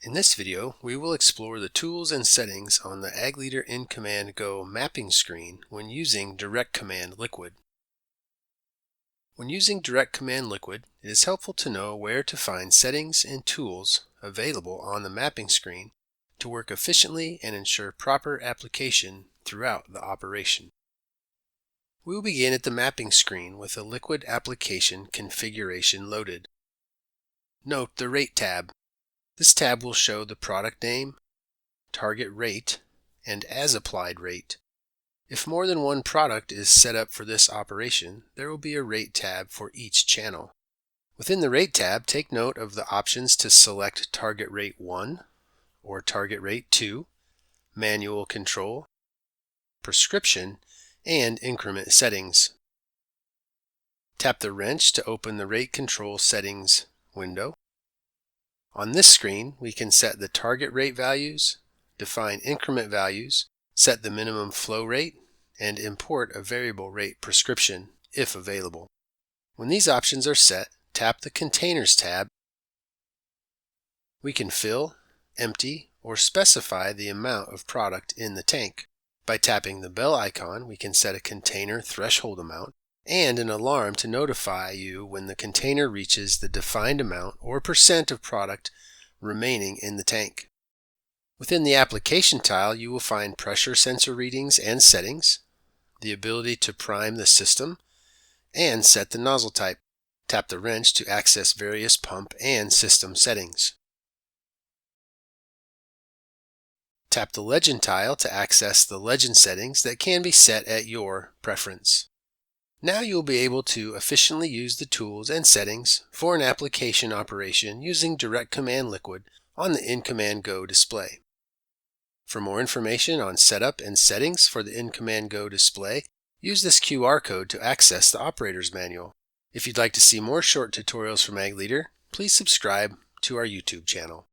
In this video, we will explore the tools and settings on the Ag Leader InCommand Go mapping screen when using DirectCommand Liquid. When using DirectCommand Liquid, it is helpful to know where to find settings and tools available on the mapping screen to work efficiently and ensure proper application throughout the operation. We will begin at the mapping screen with the Liquid application configuration loaded. Note the Rate tab. This tab will show the product name, target rate, and as applied rate. If more than one product is set up for this operation, there will be a rate tab for each channel. Within the Rate tab, take note of the options to select Target Rate 1 or Target Rate 2, Manual Control, Prescription, and Increment Settings. Tap the wrench to open the Rate Control Settings window. On this screen, we can set the target rate values, define increment values, set the minimum flow rate, and import a variable rate prescription if available. When these options are set, tap the Containers tab. We can fill, empty, or specify the amount of product in the tank. By tapping the bell icon, we can set a container threshold amount and an alarm to notify you when the container reaches the defined amount or percent of product remaining in the tank. Within the application tile, you will find pressure sensor readings and settings, the ability to prime the system, and set the nozzle type. Tap the wrench to access various pump and system settings. Tap the Legend tile to access the legend settings that can be set at your preference. Now you will be able to efficiently use the tools and settings for an application operation using DirectCommand Liquid on the InCommand Go display. For more information on setup and settings for the InCommand Go display, use this QR code to access the operator's manual. If you'd like to see more short tutorials from Ag Leader, please subscribe to our YouTube channel.